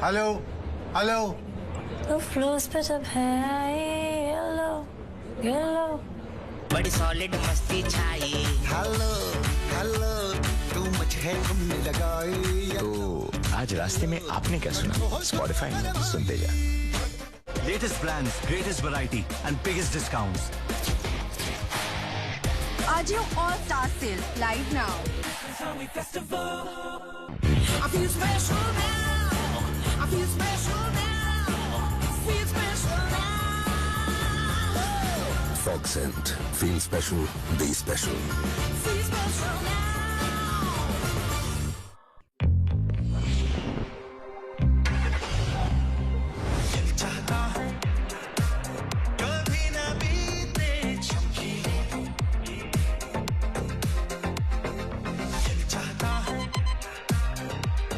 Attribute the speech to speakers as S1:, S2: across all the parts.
S1: Hello hello.
S2: तो flows पे जब है हेलो हेलो
S3: बड़ी सॉलिड मस्ती छाई।
S4: हेलो हेलो तू मुझे घूमने लगाई।
S5: तो आज रास्ते में आपने क्या सुना? स्पॉटिफाई सुनते जा।
S6: Latest brands, greatest variety and biggest discounts.
S7: Ajio All Star Sale live now.
S8: I feel special now. I feel special now. Feel special now.
S4: Fog scent. Feel special. Be special.
S8: Feel special now.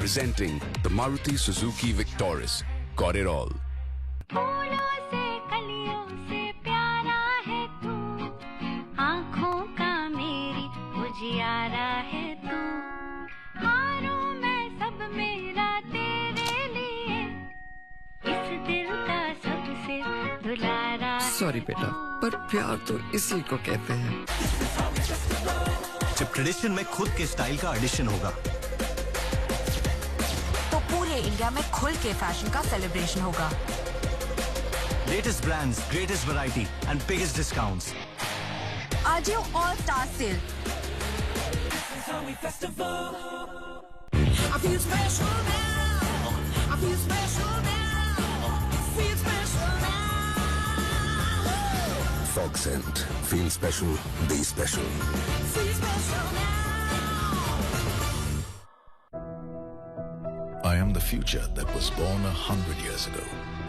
S9: Presenting the Maruti Suzuki Victoris. Got it all.
S2: फूलों से कलियों से प्यारा है तू, आँखों का मेरी उजियारा है तू, हारों मैं सब मेरा तेरे लिए, इस दिल का सबसे दुलारा।
S10: सॉरी बेटा, पर प्यार तो इसी को कहते हैं।
S6: जब ट्रेडिशन में खुद के स्टाइल का एडिशन होगा
S7: तो पूरे इंडिया में खुल के फैशन का सेलिब्रेशन होगा।
S6: Latest brands, greatest variety and biggest discounts.
S7: Ajio All Star Sale.
S8: I feel special now. I feel special now. Feel special now.
S4: Fog scent. Feel special. Be special.
S8: Feel special now.
S11: I am the future that was born 100 years ago.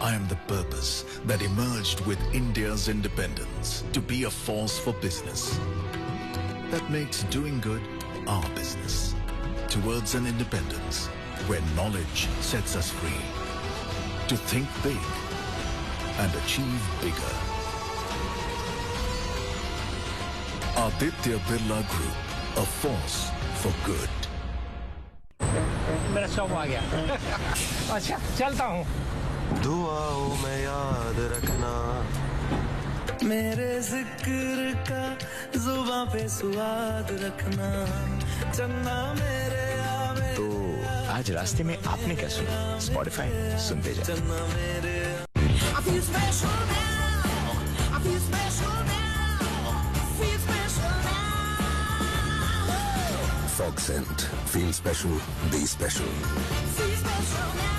S11: I am the purpose that emerged with India's independence to be a force for business that makes doing good our business. Towards an independence where knowledge sets us free to think big and achieve bigger. Aditya Birla Group, a force for good.
S1: मेरा शौक आ गया। अच्छा चलता हूँ।
S4: दुआओं में याद रखना
S12: मेरे जिक्र का जुबां पे स्वाद रखना चन्ना मेरे आवे।
S5: तो आज रास्ते में आपने क्या सुना? स्पॉटिफाई सुनते जा।
S12: चन्ना मेरे
S8: I feel special now. I feel special now. Feel special now.
S4: Fog scent. Feel special. Be special.
S8: Feel special now.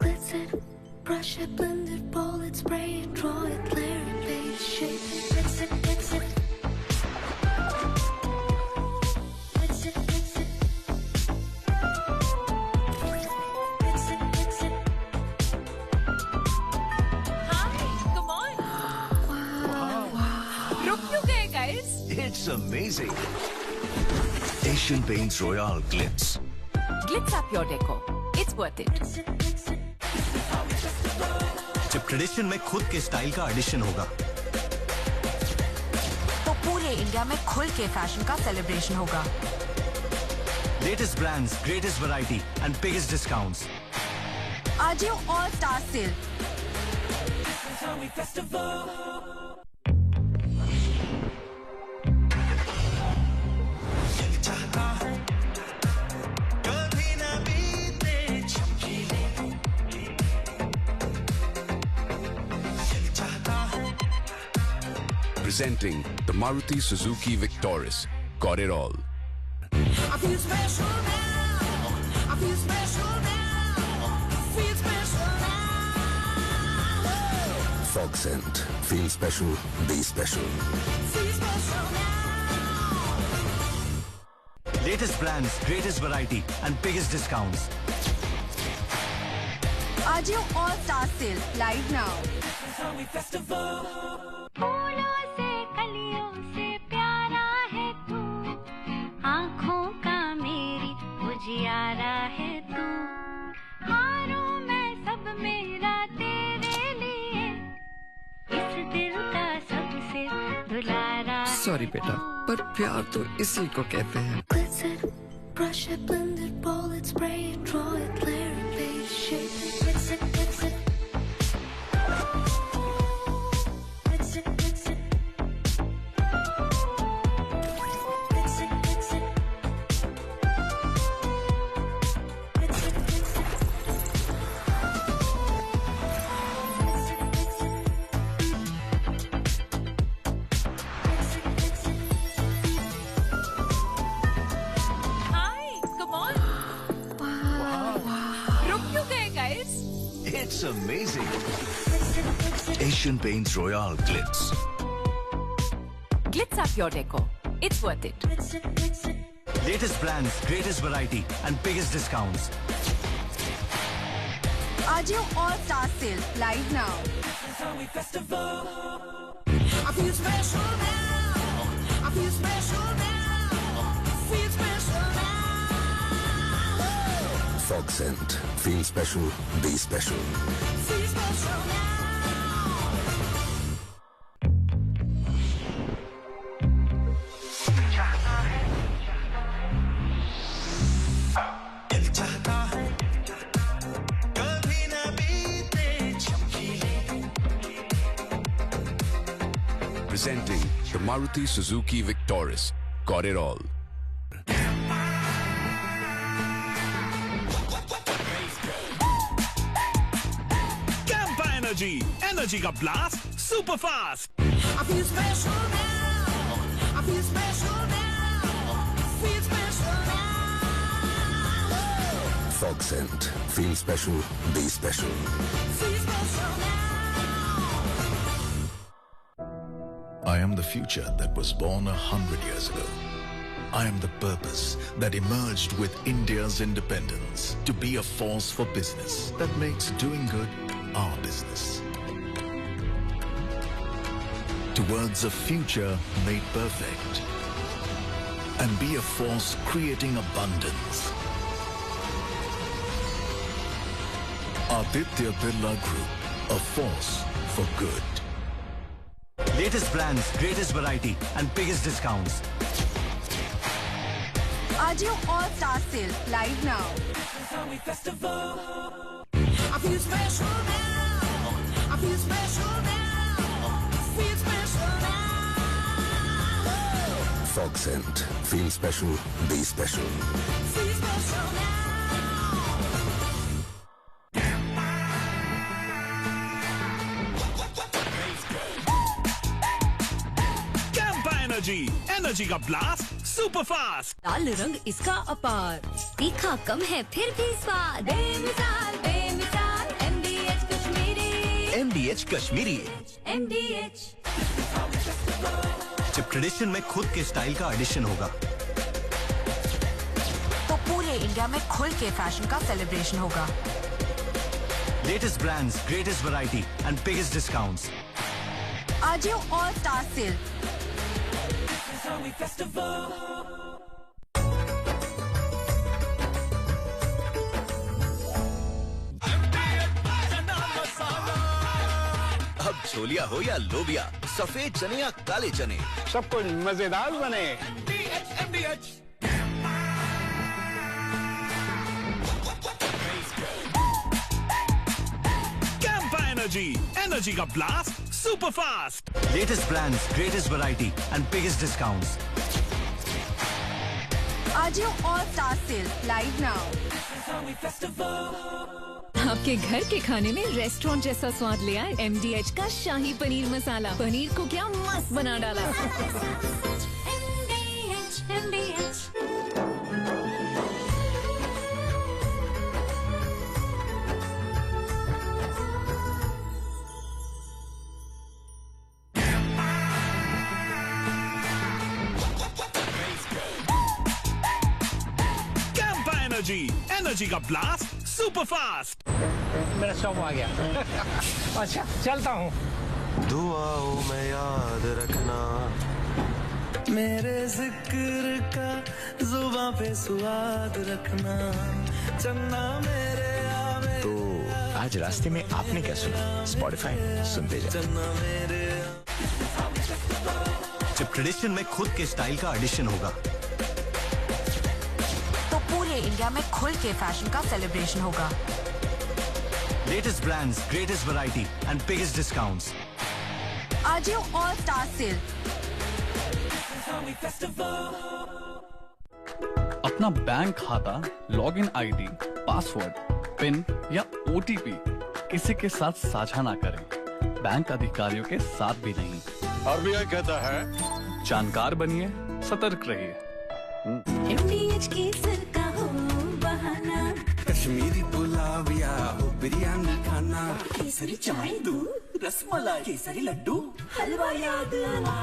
S2: Glitz it, brush it, blend it, roll it, spray it, draw it, layer it, base, shape it, mix it, mix it. Mix it, mix it. Mix it, mix it.
S7: Hi, come on. रुक क्यों गए guys?
S11: It's amazing. Asian Paints Royale Glitz.
S7: Glitz up your decor. It's worth it.
S2: Mix it, mix it.
S6: जब tradition में खुद के style का addition होगा
S7: तो पूरे इंडिया में खुल के फैशन का सेलिब्रेशन होगा।
S6: Latest brands, greatest variety and biggest discounts.
S7: Ajio All Star Sale.
S9: Presenting the Maruti Suzuki Victoris. Got it all.
S8: I feel special now. I feel special now. Feel special now.
S4: Fog scent. Feel special. Be special.
S8: Feel special now.
S6: Latest brands, greatest variety and biggest discounts.
S7: Ajio All Star Sale live now.
S2: फूलों से कलियों से प्यारा है तू, आँखों का मेरी उजियारा है तू, हारों मैं सब मेरा तेरे लिए, इस दिल का सबसे दुलारा।
S10: सॉरी बेटा, पर प्यार तो इसी को कहते हैं।
S2: Glitz it, brush it, blend it, roll it, spray it, draw it, layer it, base, shape it, mix it, mix it. Mix it, mix it. Mix it, mix it. Mix it, mix it.
S6: It's amazing. Asian Paints Royale Glitz.
S7: Glitz up your decor. It's worth it.
S6: Latest brands, greatest variety, and biggest discounts.
S7: Ajio All Star Sale live now.
S8: I feel special now. I feel special now. Feel special now.
S4: Fog scent. Feel special. Be special.
S8: Feel special now.
S9: Presenting the Maruti Suzuki Victoris. Got it all.
S13: Energy. Energy का blast super fast.
S8: I feel special now. I feel special now. Feel special now.
S4: Fog scent. Feel special. Be special.
S8: Feel special now.
S11: I am the future that was born 100 years ago. I am the purpose that emerged with India's independence to be a force for business that makes doing good our business. Towards a future made perfect and be a force creating abundance. Aditya Birla Group, a force for good.
S6: Latest brands, greatest variety, and biggest discounts.
S7: Ajio All Star Sale live now.
S8: I feel special now. I feel special now. Feel special now.
S4: Fog scent. Feel special. Be special.
S8: Feel special now.
S13: Energy. Energy का blast super fast.
S14: लाल रंग इसका अपार, तीखा कम है फिर भी स्वाद। बेमिसाल बेमिसाल MDH Kashmiri.
S6: MDH Kashmiri.
S14: MDH।
S6: जब ट्रेडिशन में खुद के स्टाइल का एडिशन होगा,
S7: तो पूरे इंडिया में खुल के फैशन का सेलिब्रेशन होगा।
S6: Latest brands, greatest variety, and biggest discounts.
S7: Ajio All Star Sale.
S6: अब छोलिया हो या लोबिया, सफेद चने या काले चने,
S1: सब कुछ मजेदार बने।
S13: Energy. Energy का blast super fast.
S6: Latest brands, greatest variety, and biggest discounts.
S7: Ajio All Star Sale live now.
S14: आपके घर के खाने में रेस्टोरेंट जैसा स्वाद ले आए MDH का शाही पनीर मसाला। पनीर को क्या मस्त बना डाला। MDH।
S13: Energy का blast super fast.
S1: मेरा शॉप आ गया। अच्छा चलता हूँ।
S12: दुआओं में याद रखना, मेरे जिक्र का जुबां पे स्वाद रखना, चन्ना मेरे आवे।
S5: तो आज रास्ते में आपने क्या सुना? Spotify सुनते जाओ।
S12: चन्ना मेरे।
S6: जब ट्रेडिशन में खुद के स्टाइल का एडिशन होगा,
S7: तो इंडिया में खुल के फैशन का सेलिब्रेशन होगा।
S6: Latest brands, greatest variety and biggest discounts.
S7: AJIO all star sale.
S15: अपना बैंक खाता, लॉगिन आईडी, पासवर्ड, पिन या ओटीपी किसी के साथ साझा ना करें। बैंक अधिकारियों के साथ भी नहीं।
S16: आरबीआई कहता है
S15: जानकार बनिए, सतर्क रहिए।
S8: MDH केसर का हो बहाना,
S12: कश्मीरी पुलाव या हो बिरयानी खाना,
S8: केसरी चाय दूध, रसमलाई, केसरी लड्डू, हलवा याद आना,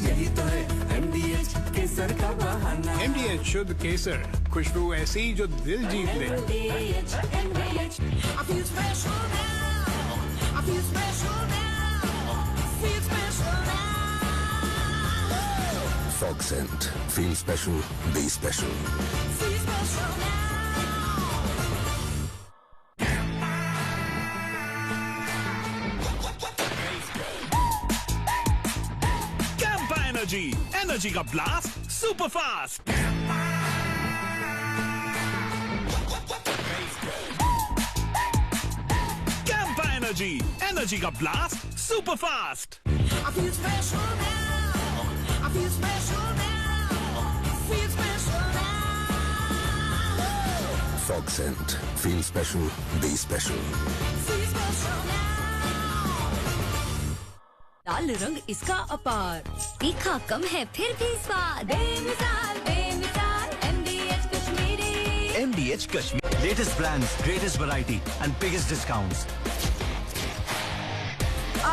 S12: यही तो है MDH केसर का बहाना।
S1: MDH शुद्ध केसर, खुशबू ऐसी जो दिल जीत ले।
S8: MDH, MDH, I feel special now, I feel special now, feel special now.
S4: Fog scent. Feel special. Be special.
S8: Feel special now.
S13: Campa Energy, energy का blast super fast. Campa Energy, energy का blast super fast.
S8: I feel special now, I feel special now, feel special now.
S4: Fog scent. Feel special. Be special.
S8: Feel special now.
S14: लाल रंग इसका अपार, तीखा कम है फिर भी स्वाद। बेमिसाल बेमिसाल MDH Kashmiri.
S6: MDH Kashmir. Latest brands, greatest variety and biggest discounts.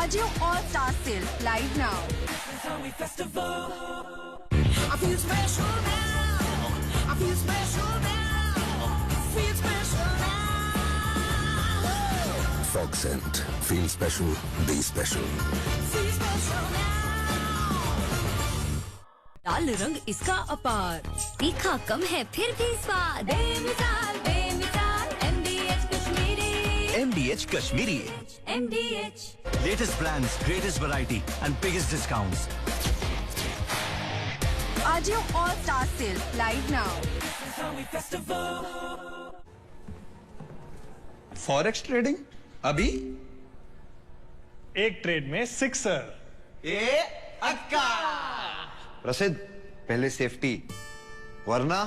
S7: AJIO all star sale live now.
S8: I feel special now, I feel special now, feel special now.
S4: Fog scent. Feel special. Be special.
S8: Feel special now.
S14: लाल रंग इसका अपार, तीखा कम है फिर भी स्वाद। बेमिसाल बेमिसाल MDH Kashmiri.
S6: MDH Kashmiri.
S14: MDH
S6: Latest brands, greatest variety and biggest discounts.
S7: AJIO all star sale live now.
S17: Forex trading अभी
S1: एक ट्रेड में सिक्सर।
S18: प्रसिद्ध पहले सेफ्टी वरना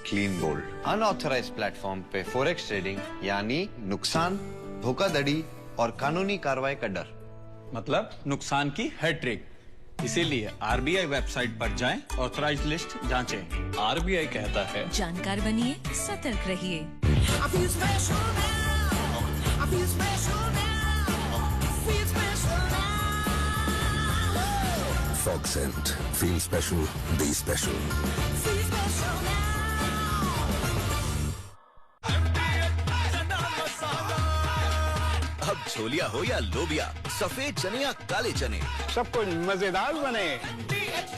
S18: क्लीन बोल्ड। अनऑथराइज्ड प्लेटफॉर्म पे फॉरेक्स ट्रेडिंग यानी नुकसान, धोखाधड़ी और कानूनी कार्रवाई का डर।
S17: मतलब नुकसान की हैट्रिक। इसीलिए आरबीआई वेबसाइट पर जाएं, ऑथराइज्ड लिस्ट जांचें। आरबीआई कहता है
S14: जानकार बनिए, सतर्क रहिए।
S8: I feel special now, I feel special now, feel special now.
S4: Fog scent. Feel special. Be special.
S8: Feel special now.
S5: अब छोलिया हो या लोबिया, सफेद चने या काले चने,
S1: सब कुछ मजेदार बने।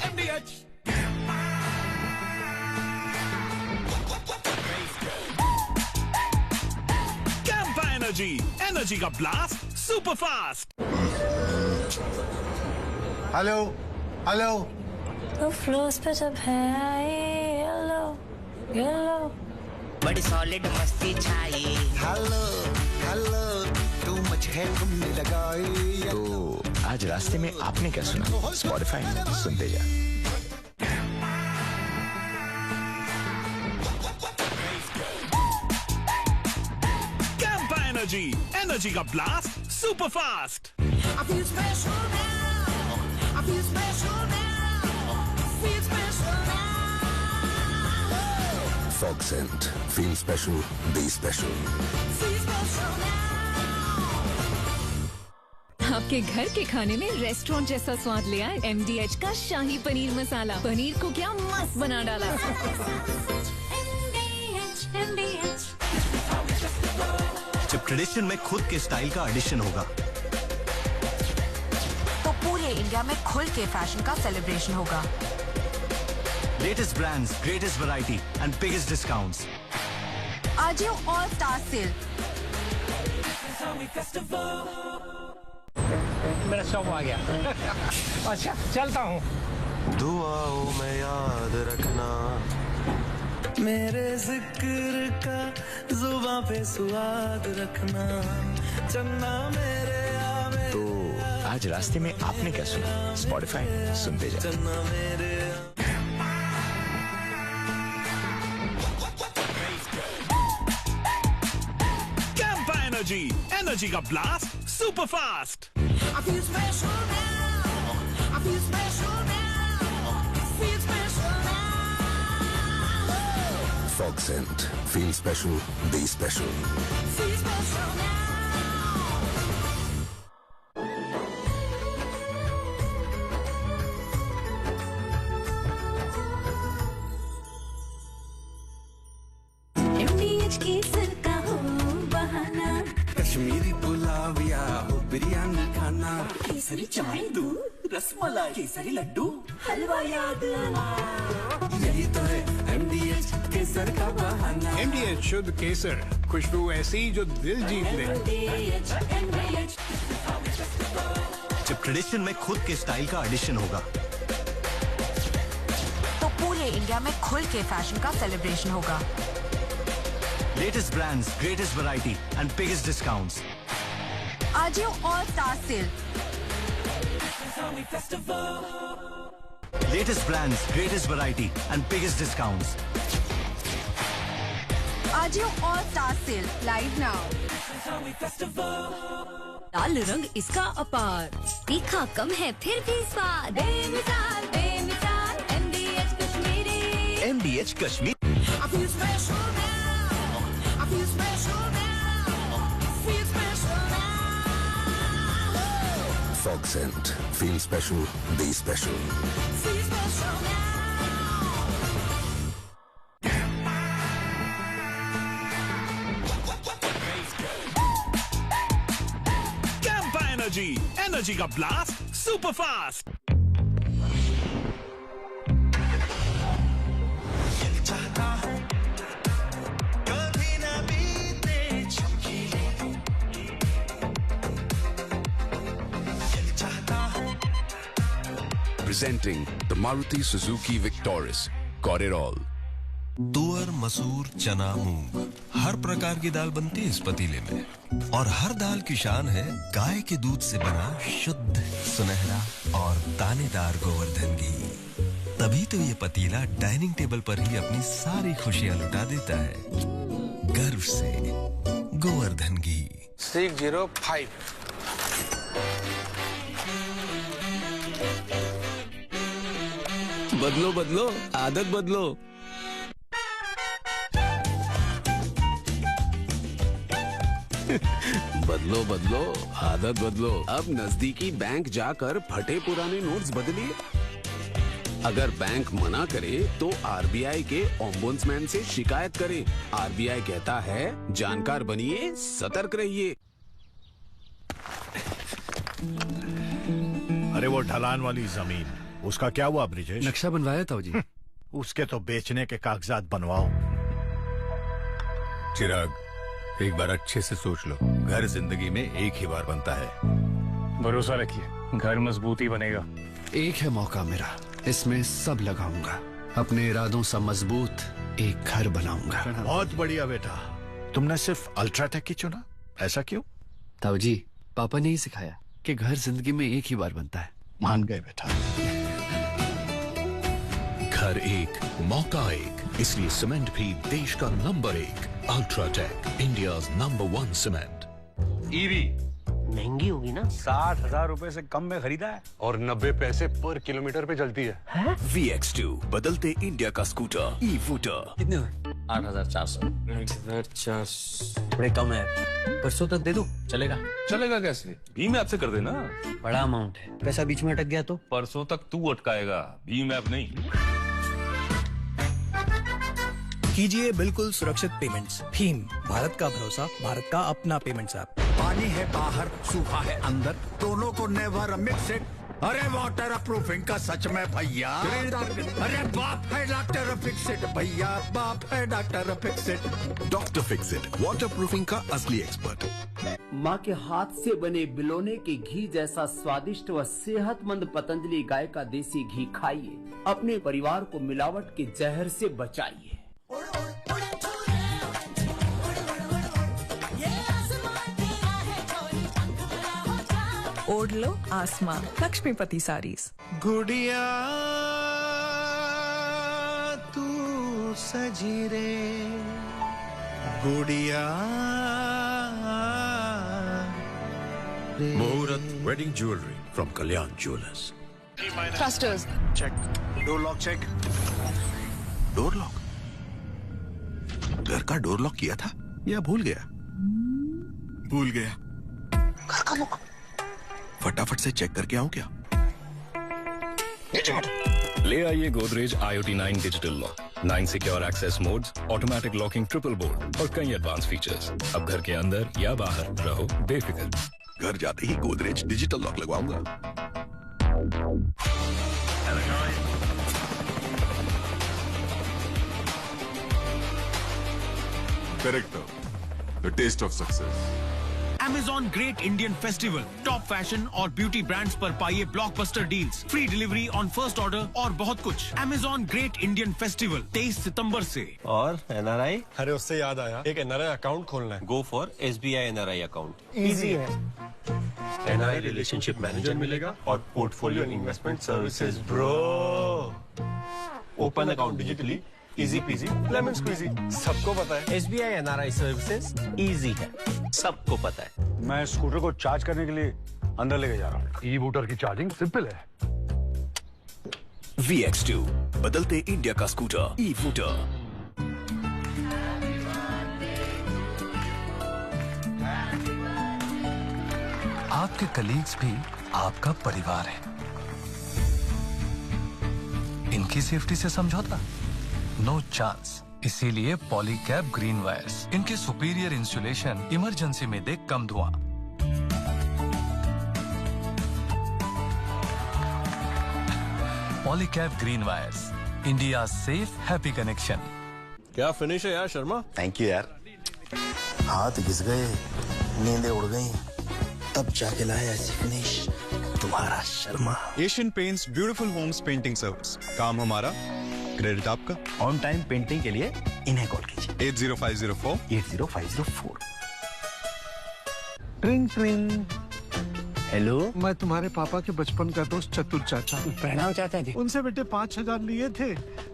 S13: MDH Campa Energy, एनर्जी का blast super fast.
S12: Hello hello
S2: तो फ्लोस पे जब है आई येलो येलो,
S3: बड़ी सॉलिड मस्ती छाई।
S12: हेलो हेलो तू मच है तुमने लगाई।
S5: तो आज रास्ते में आपने क्या सुना? स्पॉटिफाई सुनते जा।
S13: Campa Energy, एनर्जी का blast super fast.
S8: I feel special now, I feel special now, feel special now.
S4: Fog scent. Feel special. Be special.
S8: Feel special now.
S14: आपके घर के खाने में रेस्टोरेंट जैसा स्वाद ले आए MDH का शाही पनीर मसाला। पनीर को क्या मस्त बना डाला। MDH
S6: जब ट्रेडिशन में खुद के स्टाइल का एडिशन होगा,
S7: तो पूरे इंडिया में खुल के फैशन का सेलिब्रेशन होगा।
S6: latest brands, greatest variety and biggest discounts.
S7: AJIO all star sale.
S1: मेरा शव आ गया। अच्छा चलता हूँ।
S12: दुआओं में याद रखना,
S16: मेरे जिक्र का जुबां पे स्वाद रखना चन्ना मेरे
S5: तो आज रास्ते में आपने क्या सुना? स्पॉटिफाई सुनते जाओ।
S16: चन्ना मेरे
S13: एनर्जी का blast super fast.
S8: I feel special now. I feel special now. Feel special now.
S4: Fog scent. Feel special. Be special.
S8: Feel special now.
S2: MDH केसर का हो बहाना,
S16: कश्मीरी पुलाव या हो बिरयानी खाना,
S2: केसरी चाय दूध,
S16: रसमलाई, केसरी लड्डू,
S2: हलवा याद आना।
S16: यही तो है MDH केसर का बहाना।
S1: MDH शुद्ध केसर, खुशबू ऐसी जो दिल जीत ले।
S2: MDH
S6: जब ट्रेडिशन में खुद के स्टाइल का एडिशन होगा
S7: तो पूरे इंडिया में खुल के फैशन का सेलिब्रेशन होगा।
S6: Latest brands, greatest variety and biggest discounts.
S7: AJIO all star sale.
S6: Latest brands, greatest variety and biggest discounts.
S7: AJIO all star sale live now.
S14: लाल रंग इसका अपार, तीखा कम है फिर भी स्वाद। बेमिसाल बेमिसाल MDH Kashmiri.
S6: MDH Kashmir.
S8: I feel special now. I feel special now. Feel special now.
S4: Fog scent. Feel special. Be special.
S8: Feel special now.
S13: Campa energy का blast super fast.
S9: Presenting the Maruti Suzuki Victoris. Got it all.
S11: तुअर, मसूर, चना, मूंग, हर प्रकार की दाल बनती है इस पतीले में। और हर दाल की शान है गाय के दूध से बना शुद्ध, सुनहरा और दानेदार गोवर्धन घी। तभी तो ये पतीला डाइनिंग टेबल पर ही अपनी सारी खुशियां लुटा देता है। गर्व से गोवर्धन घी।
S1: 605।
S19: बदलो बदलो, आदत बदलो। बदलो बदलो, आदत बदलो। अब नजदीकी बैंक जाकर फटे पुराने नोट्स बदलिए। अगर बैंक मना करे तो RBI के ओम्बुड्समैन से शिकायत करें। RBI कहता है जानकार बनिए, सतर्क रहिए।
S20: अरे वो ढलान वाली जमीन, उसका क्या हुआ ब्रिजेश?
S21: नक्शा बनवाया था जी।
S20: उसके तो बेचने के कागजात बनवाओ।
S22: चिराग, एक बार अच्छे से सोच लो। घर जिंदगी में एक ही बार बनता है।
S1: भरोसा रखिए, घर मजबूत ही बनेगा।
S21: एक है मौका मेरा, इसमें सब लगाऊंगा। अपने इरादों से मजबूत एक घर बनाऊंगा।
S20: बहुत बढ़िया बेटा। तुमने सिर्फ अल्ट्राटेक ही चुना, ऐसा क्यों?
S21: ताऊ जी, पापा ने ही सिखाया कि घर जिंदगी में एक ही बार बनता है।
S20: मान गए बेटा।
S11: घर एक, मौका एक, इसलिए सीमेंट भी देश का number 1। UltraTech, India's number 1 cement.
S23: EV महंगी होगी ना? 60,000 रुपए से कम में खरीदा है और 90 पैसे पर किलोमीटर पे चलती है।
S11: VX2, बदलते इंडिया का स्कूटर, ई-फूटर।
S23: कितने हुए? 8,400। बड़े कम है। परसों तक दे दो, चलेगा?
S24: चलेगा कैसे? भीम ऐप से कर देना।
S23: बड़ा अमाउंट है, पैसा बीच में अटक गया तो?
S24: परसों तक तू अटकाएगा, भीम ऐप नहीं।
S25: कीजिए बिल्कुल सुरक्षित पेमेंट्स। भीम, भारत का भरोसा, भारत का अपना पेमेंट्स ऐप।
S26: पानी है बाहर, सूखा है अंदर, दोनों को नेवर मिक्स इट। अरे वाटर प्रूफिंग का सच में भैया। अरे बाप है डॉक्टर फिक्स इट भैया, बाप है doctor fix it.
S11: Doctor fix it, water proofing का असली एक्सपर्ट।
S27: माँ के हाथ से बने बिलोने के घी जैसा स्वादिष्ट व सेहतमंद पतंजलि गाय का देसी घी खाइए। अपने परिवार को मिलावट के जहर से बचाइए।
S3: ओढ़ लो आसमां, लक्ष्मीपति साड़ीज।
S5: गुड़िया तू सजी रे, गुड़िया
S11: Muhurat Wedding Jewelry from Kalyan Jewelers.
S3: Thrusters.
S11: Check. Door lock check. Door lock. घर का डोर लॉक किया था या भूल गया? भूल गया। घर का लॉक फटाफट से चेक करके आऊं क्या?
S10: ले आइए Godrej IoT 9 digital lock, 9 secure access modes, automatic locking triple board और कई एडवांस फीचर्स। अब घर के अंदर या बाहर रहो बेफिक्र।
S11: घर जाते ही गोदरेज डिजिटल लॉक लगवाऊंगा।
S12: Correcto. The taste of success.
S6: Amazon Great Indian Festival, top fashion और ब्यूटी ब्रांड्स पर पाइए blockbuster deals, free delivery on first order और बहुत कुछ। Amazon Great Indian Festival 23 सितंबर से।
S15: और NRI? अरे उससे याद आया, एक NRI अकाउंट खोलना है। Go for SBI NRI account. Easy है। NRI रिलेशनशिप मैनेजर मिलेगा और portfolio investment services bro. Open account digitally, easy PG, lemon squeezy, सबको पता है। SBI NRI सर्विसेज इजी है, सबको पता है।
S23: मैं स्कूटर को चार्ज करने के लिए अंदर लेके जा रहा हूँ। ई वोटर की चार्जिंग सिंपल है।
S11: VX2 बदलते इंडिया का स्कूटर ई वोटर।
S17: आपके कलीग्स भी आपका परिवार है। इनकी सेफ्टी से समझौता? No chance. इसीलिए पॉलीकैब ग्रीन वायर्स, इनके सुपीरियर इंसुलेशन इमरजेंसी में दे कम धुआं। Polycab green wires, India safe happy connection.
S15: क्या फिनिश है यार शर्मा?
S26: थैंक यू यार। हाथ घिस गए, नींदें उड़ गई, तब जाके लाया ऐसी फिनिश तुम्हारा Sharma.
S18: Asian Paints beautiful homes painting service. काम हमारा, क्रेडिट आपका।
S26: ऑन टाइम पेंटिंग के लिए इन्हें कॉल कीजिए।
S18: 80504
S26: 80504।
S5: ट्रिंग ट्रिंग।
S26: हेलो,
S5: मैं तुम्हारे पापा के बचपन का दोस्त चतुर चाचा।
S26: प्रणाम चाचा जी।
S5: उनसे बेटे 5000 लिए थे,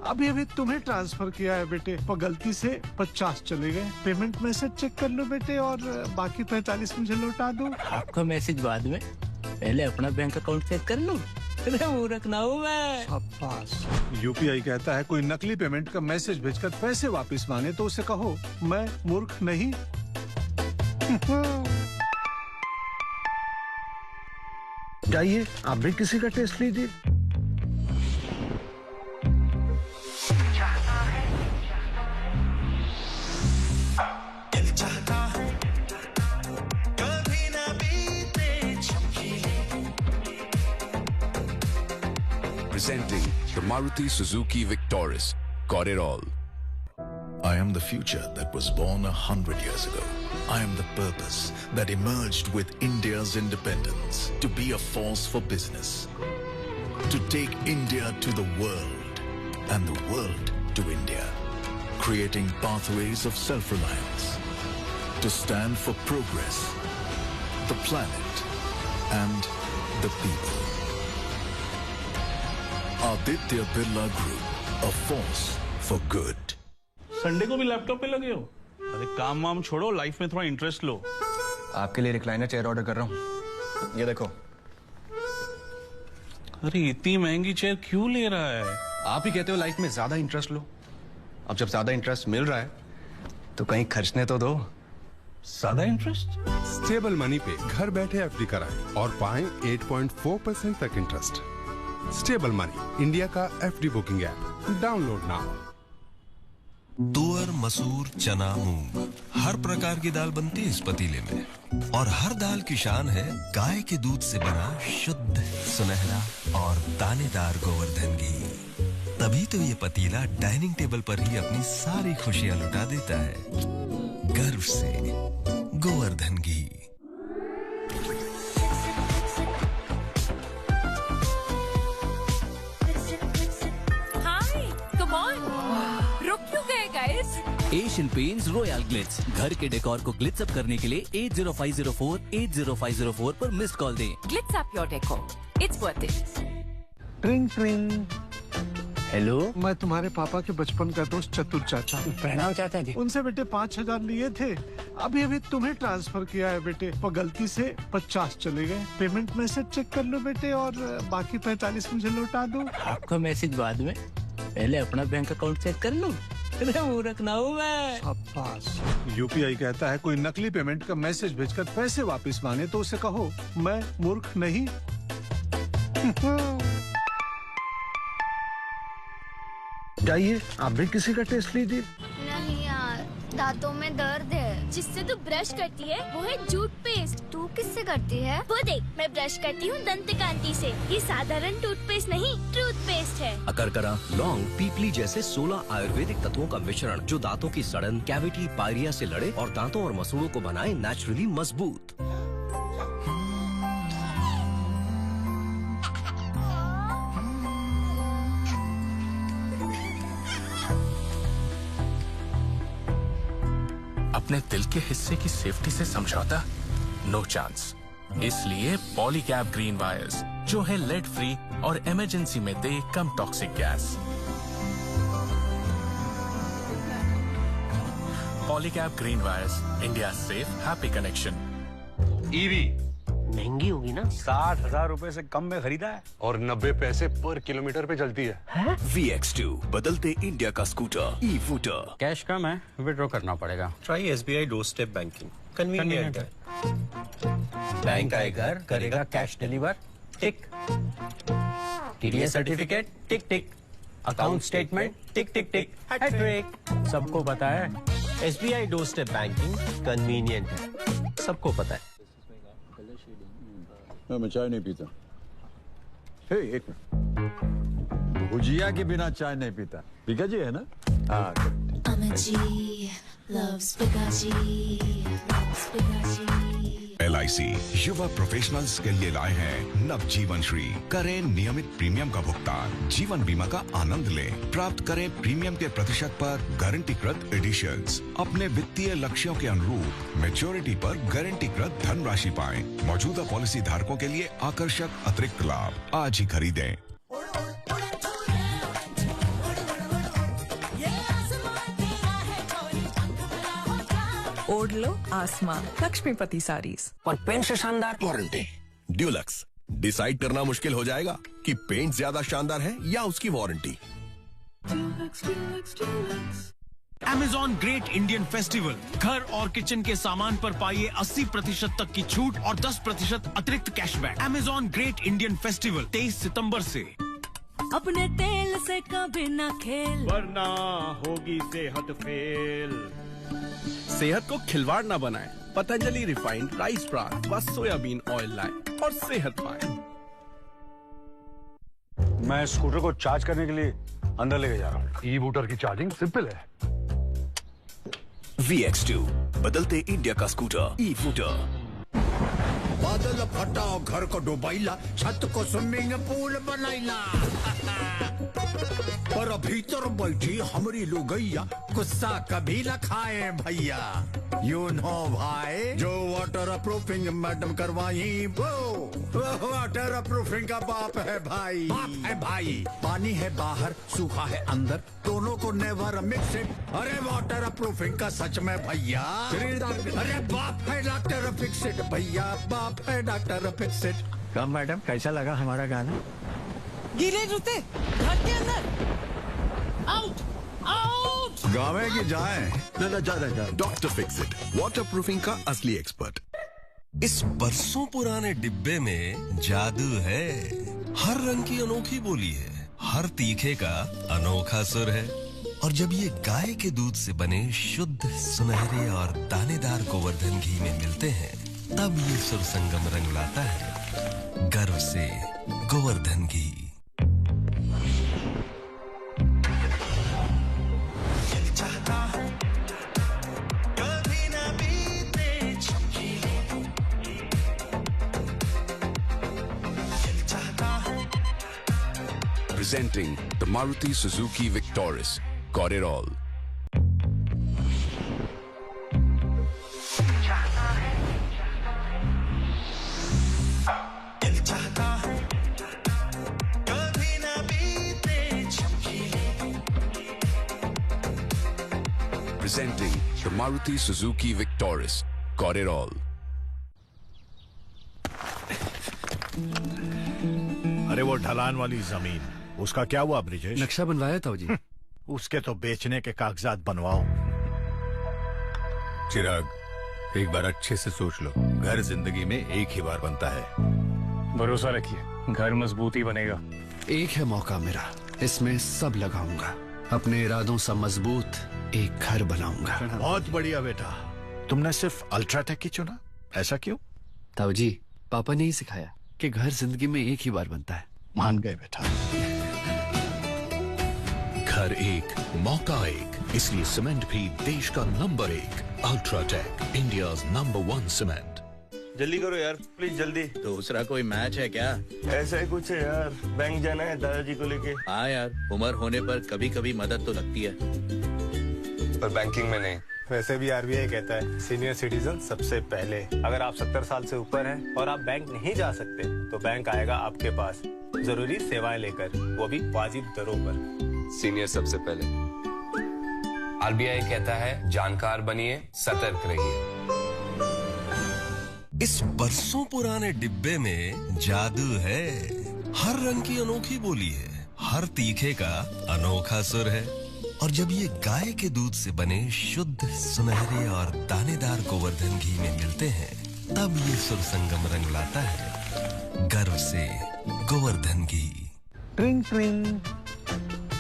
S5: अभी अभी तुम्हें ट्रांसफर किया है बेटे, पर गलती से 50 चले गए। पेमेंट मैसेज चेक कर लो बेटे और बाकी 45 मुझे लौटा दो।
S27: आपका मैसेज बाद में, पहले अपना बैंक अकाउंट चेक कर लो। मूर्ख ना हूँ मैं।
S5: UPI कहता है कोई नकली पेमेंट का मैसेज भेजकर पैसे वापस मांगे तो उसे कहो मैं मूर्ख नहीं। जाइए आप भी किसी का टेस्ट लीजिए।
S9: Presenting the Maruti Suzuki Victoris. Got it all.
S11: I am the future that was born 100 years ago. I am the purpose that emerged with India's independence to be a force for business, to take India to the world and the world to India, creating pathways of self-reliance, to stand for progress, the planet and the people. Aditya Birla Group, a force for good.
S13: Sunday को भी laptop पे लगे हो? अरे काम वाम छोड़ो, life में थोड़ा इंटरेस्ट लो।
S17: आपके लिए रिक्लाइनर चेयर ऑर्डर कर रहा हूँ, ये देखो।
S13: अरे इतनी महंगी चेयर क्यों ले रहा है?
S17: आप ही कहते हो लाइफ में ज्यादा इंटरेस्ट लो। अब जब ज्यादा इंटरेस्ट मिल रहा है तो कहीं खर्चने तो दो।
S13: ज्यादा इंटरेस्ट?
S9: स्टेबल मनी पे घर बैठे FD कराएं और पाएं 8.4% तक इंटरेस्ट। स्टेबल मनी, इंडिया का FD booking app, download now.
S28: तुअर, मसूर, चना, मूंग, हर प्रकार की दाल बनती है इस पतीले में, और हर दाल की शान है गाय के दूध से बना शुद्ध, सुनहरा और दानेदार गोवर्धन घी। तभी तो ये पतीला डाइनिंग टेबल पर ही अपनी सारी खुशियां लुटा देता है। गर्व से गोवर्धन घी।
S14: हाय, कम ऑन। रुक क्यों गए guys?
S1: Asian paints royal Glitz. घर के डेकोर को ग्लिट्स अप करने के लिए 80504 पर मिस्ड कॉल दें।
S2: Glitz up your decor. It's worth it.
S5: ट्रिंग ट्रिंग।
S21: हेलो,
S5: मैं तुम्हारे पापा के बचपन का दोस्त चतुर चाचा।
S21: प्रणाम चाचा जी।
S5: उनसे बेटे 5,000 लिए थे, अभी अभी तुम्हें ट्रांसफर किया है बेटे, पर गलती से 50 चले गए। पेमेंट मैसेज चेक कर लो बेटे और बाकी 45 मुझे लौटा दो।
S27: आपका मैसेज बाद में, पहले अपना बैंक अकाउंट चेक कर लूं। मूर्ख ना हूं मैं।
S5: यूपीआई कहता है कोई नकली पेमेंट का मैसेज भेजकर पैसे वापस मांगे तो उसे कहो मैं मूर्ख नहीं। जाइए आप भी किसी का टेस्ट लीजिए।
S4: नहीं यार, दांतों में दर्द है। जिससे तू ब्रश करती है वो है टूथपेस्ट। तू किससे करती है? वो देख, मैं ब्रश करती हूँ दंतकांति से। ये साधारण टूथपेस्ट नहीं, टूथपेस्ट है।
S28: अकरकरा, लौंग, पीपली जैसे 16 आयुर्वेदिक तत्वों का मिश्रण जो दांतों की सड़न, कैविटी, पायरिया से लड़े और दांतों और मसूड़ों को बनाए नेचुरली मजबूत।
S7: अपने दिल के हिस्से की सेफ्टी से समझौता? No chance. इसलिए पॉलीकैब ग्रीन वायर्स, जो है लेड फ्री और इमरजेंसी में दे कम toxic gas. Polycab green wires, India safe happy connection.
S23: EV
S27: महंगी होगी ना?
S23: 60,000 रुपए से कम में खरीदा है और 90 पैसे पर किलोमीटर पे चलती है।
S28: VX2 बदलते इंडिया का स्कूटर ई फूटर।
S23: कैश कम है, विड्रॉ करना पड़ेगा।
S15: Try SBI doorstep banking, convenient है।
S27: बैंक आएगा, करेगा कैश डिलीवर, टिक। TDS सर्टिफिकेट, टिक टिक। अकाउंट स्टेटमेंट, टिक टिक टिक। हैट्रिक। सबको पता है
S15: SBI डोरस्टेप बैंकिंग कन्वीनियंट है, सबको पता है।
S26: मैं चाय नहीं पीता। हे, एक मिनट, भुजिया के बिना चाय नहीं पीता। पिकाजी है ना? हाँ।
S8: LIC युवा प्रोफेशनल्स के लिए लाए हैं नवजीवन श्री। करें नियमित प्रीमियम का भुगतान, जीवन बीमा का आनंद लें, प्राप्त करें प्रीमियम के प्रतिशत पर गारंटीकृत एडिशंस। अपने वित्तीय लक्ष्यों के अनुरूप मैच्योरिटी पर गारंटीकृत धनराशि पाएं। मौजूदा पॉलिसी धारकों के लिए आकर्षक अतिरिक्त लाभ। आज ही खरीदें।
S3: ओढ़ लो आसमां, लक्ष्मीपति साड़ीज।
S28: और पेंट से शानदार वारंटी। ड्यूलक्स, डिसाइड करना मुश्किल हो जाएगा कि पेंट ज्यादा शानदार है या उसकी warranty.
S6: Amazon Great Indian Festival, घर और किचन के सामान पर पाइए 80% तक की छूट और 10% अतिरिक्त cashback. Amazon Great Indian Festival 23 सितंबर से।
S14: अपने तेल से कभी ना खेल,
S13: वरना होगी सेहत फेल।
S16: सेहत को खिलवाड़ ना बनाएं। पतंजलि रिफाइंड राइस ब्रान व सोयाबीन ऑयल लाएं और सेहत पाएं।
S23: मैं स्कूटर को चार्ज करने के लिए अंदर लेके जा रहा हूँ। ई-बूटर की चार्जिंग सिंपल है।
S28: VX2 बदलते इंडिया का स्कूटर ई फूटर।
S26: बादल फटाओ, घर को डुबाइला, छत को स्विमिंग पूल बनाइला। पर भीतर बैठी हमारी लुगैया गुस्सा कभी न खाए भैया। यू नो भाई, जो वाटर प्रूफिंग मैडम करवाई वो वाटर प्रूफिंग का बाप है भाई। बाप है भाई। पानी है बाहर, सूखा है अंदर, दोनों को नेवर मिक्स इट। अरे वाटर प्रूफिंग का सच में भैया। अरे बाप है डॉक्टर फिक्स इट भैया, बाप है doctor fix it.
S20: Come madam, कैसा लगा हमारा गाना?
S14: गीले जूते घर के अंदर, आउट आउट।
S26: गावे की जाए
S28: ना जा doctor fix it, water proofing का असली एक्सपर्ट। इस बरसों पुराने डिब्बे में जादू है। हर रंग की अनोखी बोली है, हर तीखे का अनोखा सुर है। और जब ये गाय के दूध से बने शुद्ध सुनहरे और दानेदार गोवर्धन घी में मिलते हैं, तब ये सुर संगम रंग लाता है। गर्व से गोवर्धन घी।
S8: Presenting the Maruti Suzuki Victoris. Got it all. Presenting the Maruti Suzuki Victoris. Got it all.
S20: अरे वो ढलान वाली जमीन, उसका क्या हुआ ब्रिजेश?
S21: नक्शा बनवाया था जी।
S20: उसके तो बेचने के कागजात बनवाओ। चिराग, एक बार अच्छे से सोच लो, घर जिंदगी में एक ही बार बनता है।
S10: भरोसा रखिए, घर मजबूत ही बनेगा।
S21: एक है मौका मेरा, इसमें सब लगाऊंगा। अपने इरादों से मजबूत एक घर बनाऊंगा।
S20: बहुत बढ़िया बेटा। तुमने सिर्फ अल्ट्राटेक ही चुना, ऐसा क्यों?
S21: ताऊ जी, पापा ने ही सिखाया कि घर जिंदगी में एक ही बार बनता है।
S20: मान गए बेटा।
S8: घर एक, मौका एक, इसलिए सीमेंट भी देश का number 1। UltraTech, India's number 1 cement.
S15: जल्दी करो यार, प्लीज जल्दी।
S11: दूसरा कोई मैच है क्या?
S15: ऐसा ही कुछ है यार, बैंक जाना है दादाजी को लेके।
S11: हाँ यार, उम्र होने पर कभी कभी मदद तो लगती है,
S15: पर बैंकिंग में नहीं।
S12: वैसे भी आरबीआई कहता है सीनियर सिटीजन सबसे पहले। अगर आप 70 साल से ऊपर हैं और आप बैंक नहीं जा सकते तो बैंक आएगा आपके पास जरूरी सेवाएं लेकर, वो भी वाजिब दरों पर।
S18: सीनियर सबसे पहले। आरबीआई कहता है जानकार बनिए, सतर्क रहिए।
S28: इस बरसों पुराने डिब्बे में जादू है। हर रंग की अनोखी बोली है, हर तीखे का अनोखा सुर है। और जब ये गाय के दूध से बने शुद्ध सुनहरे और दानेदार गोवर्धन घी में मिलते हैं, तब ये सुर संगम रंग लाता है गर्व से गोवर्धन घी।
S5: ट्रिंग ट्रिंग।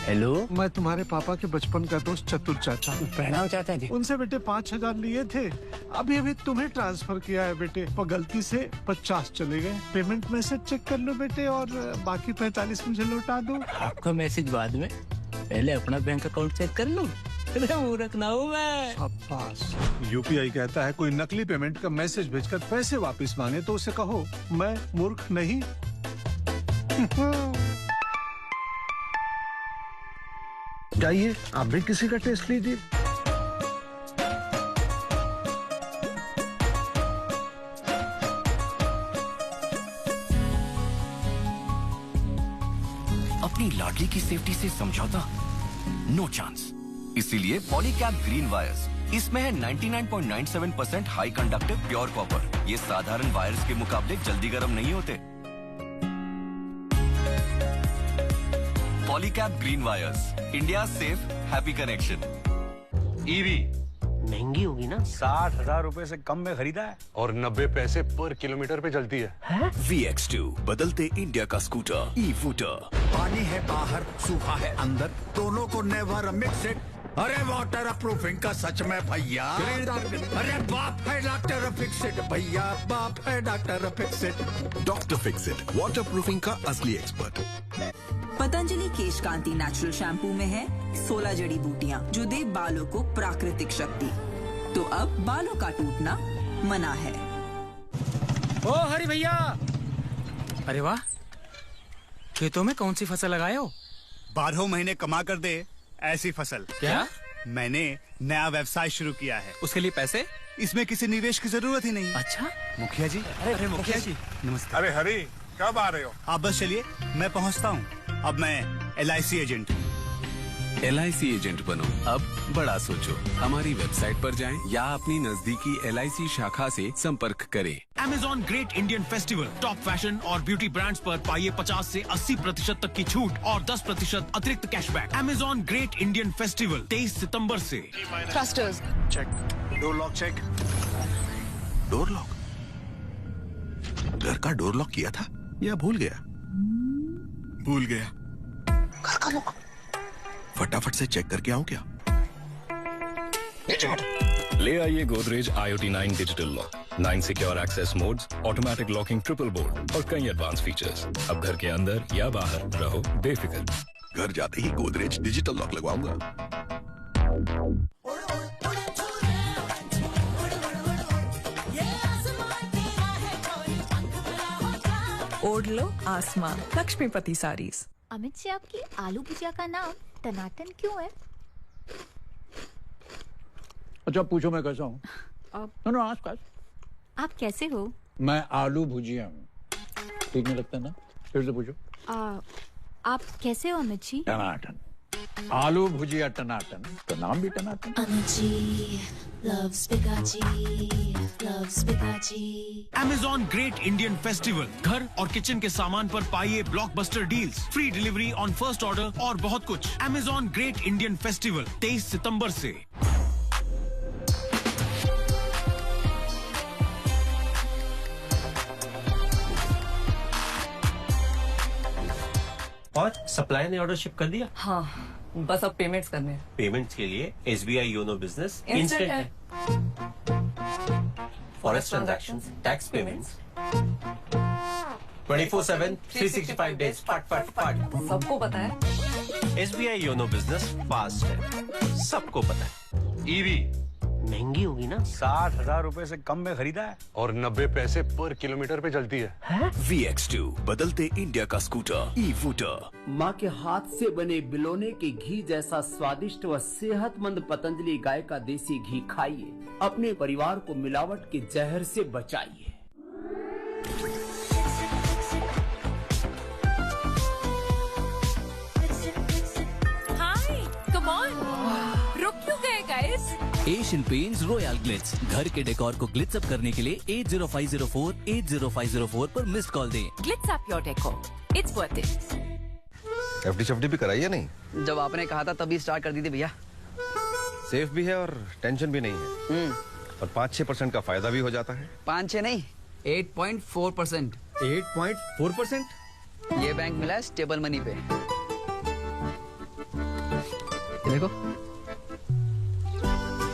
S12: हेलो,
S5: मैं तुम्हारे पापा के बचपन का दोस्त चतुर चाचा।
S12: प्रणाम चाचा जी।
S5: उनसे बेटे 5000 लिए थे, अभी अभी तुम्हें ट्रांसफर किया है बेटे, पर गलती से 50 चले गए। पेमेंट मैसेज चेक कर लो बेटे और बाकी 45 मुझे लौटा दो।
S27: आपका मैसेज बाद में, पहले अपना बैंक अकाउंट चेक कर लो। मूर्ख ना हूँ मैं।
S5: यूपीआई कहता है कोई नकली पेमेंट का मैसेज भेजकर पैसे वापस मांगे तो उसे कहो मैं मूर्ख नहीं। जाइए आप भी किसी का टेस्ट लीजिए।
S19: अपनी लाडली की सेफ्टी से समझौता? No chance. इसीलिए पॉलीकैब ग्रीन वायर्स, इसमें है 99.97% हाई कंडक्टिव प्योर कॉपर। ये साधारण वायर्स के मुकाबले जल्दी गर्म नहीं होते। Polycab green wires, India safe happy connection.
S23: EV
S27: महंगी होगी ना?
S23: 60,000 रुपए से कम में खरीदा है और 90 पैसे पर किलोमीटर पे चलती है।
S8: VX2, बदलते इंडिया का स्कूटर, ई-फूटर।
S26: पानी है बाहर, सूखा है अंदर, दोनों को नेवर मिक्स इट। अरे वाटर प्रूफिंग का सच में भैया। अरे बाप है डॉक्टर फिक्स इट भैया, बाप है doctor fix it.
S8: Doctor fix it, water proofing का असली एक्सपर्ट।
S22: पतंजलि केश कांति नेचुरल शैम्पू में है 16 जड़ी बूटियाँ जो दे बालों को प्राकृतिक शक्ति। तो अब बालों का टूटना मना है।
S27: ओ हरि भैया, अरे वाह, खेतों में कौन सी फसल लगाए हो?
S12: 12 महीने कमा कर दे ऐसी फसल।
S27: क्या?
S12: मैंने नया व्यवसाय शुरू किया है।
S27: उसके लिए पैसे?
S12: इसमें किसी निवेश की जरूरत ही नहीं।
S27: अच्छा
S12: मुखिया जी।
S27: अरे मुखिया जी
S12: नमस्ते।
S23: अरे हरी, कब आ रहे हो?
S12: आप बस चलिए, मैं पहुंचता हूं। अब मैं LIC एजेंट हूं।
S24: LIC एजेंट बनो, अब बड़ा सोचो। हमारी वेबसाइट पर जाएं या अपनी नजदीकी LIC शाखा से संपर्क करें।
S6: Amazon Great Indian festival, top fashion और ब्यूटी ब्रांड्स पर पाइए 50 से 80% तक की छूट और 10% अतिरिक्त cashback. Amazon Great Indian Festival 23 सितंबर से।
S2: Thrusters
S20: check, door lock check.
S8: Door lock? घर का डोर लॉक किया था या भूल गया? भूल गया। घर का लॉक फटाफट से चेक करके आऊं क्या?
S25: ले आइए Godrej IoT 9 digital lock, 9 secure access modes, automatic locking triple board और कई एडवांस फीचर्स। अब घर के अंदर या बाहर रहो बेफिक्र।
S8: घर जाते ही गोदरेज डिजिटल लॉक लगवाऊंगा।
S3: ओढ़ लो आसमां, लक्ष्मीपति साड़ीज।
S4: अमित जी, आपकी आलू भुजिया का नाम टनाटन क्यों है?
S26: अच्छा पूछो मैं कैसा हूँ?
S4: आप
S26: आसपास।
S4: आप कैसे हो?
S26: मैं आलू भुजिया हूँ। ठीक नहीं लगता ना? फिर से पूछो।
S4: आप कैसे हो अमित जी?
S26: टनाटन। आलू भुजिया टनाटन तो नाम भी टनाटन।
S4: Anuji loves Pikachu, loves Pikachu.
S6: Amazon Great Indian Festival, घर और किचन के सामान पर पाइए blockbuster deals, free delivery on first order और बहुत कुछ। Amazon Great Indian Festival 23 सितंबर से।
S15: और सप्लाई ने ऑर्डर शिप कर दिया?
S3: हाँ, बस अब पेमेंट्स करने हैं।
S15: पेमेंट्स के लिए SBI योनो बिजनेस
S3: इंस्टेंट है।
S15: Forest transactions, tax payments 24/7 365 days फट फट फट।
S3: सबको पता है।
S15: SBI योनो बिजनेस फास्ट है, सबको पता है।
S23: ईवी
S15: महंगी होगी ना?
S23: 60,000 रुपए से कम में खरीदा है और 90 पैसे पर किलोमीटर पे चलती है।
S19: VX2 बदलते इंडिया का स्कूटर ई-फूटर।
S1: माँ के हाथ से बने बिलोने के घी जैसा स्वादिष्ट व सेहतमंद पतंजलि गाय का देसी घी खाइए, अपने परिवार को मिलावट के जहर से बचाइए।
S2: हाय, कम ऑन, रुक क्यों गए guys?
S7: Asian paints royal Glitz, घर के डेकोर को ग्लिट्स अप करने के लिए 800504 पर मिस्ड कॉल दें।
S2: Glitz up your decor. It's worth it.
S9: FD भी कराई है नहीं?
S10: जब आपने कहा था तभी स्टार्ट कर दी थी भैया।
S9: सेफ भी है और टेंशन भी नहीं है। और 5-6% का फायदा भी हो जाता है।
S10: 5-6 नहीं, 8.4%।
S9: 8.4%?
S10: ये बैंक मिला है स्टेबल मनी पे। ये देखो।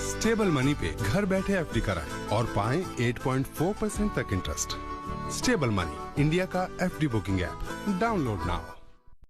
S13: स्टेबल मनी पे घर बैठे FD कराएं और पाएं 8.4% तक इंटरेस्ट। स्टेबल मनी, इंडिया का FD booking app, download now.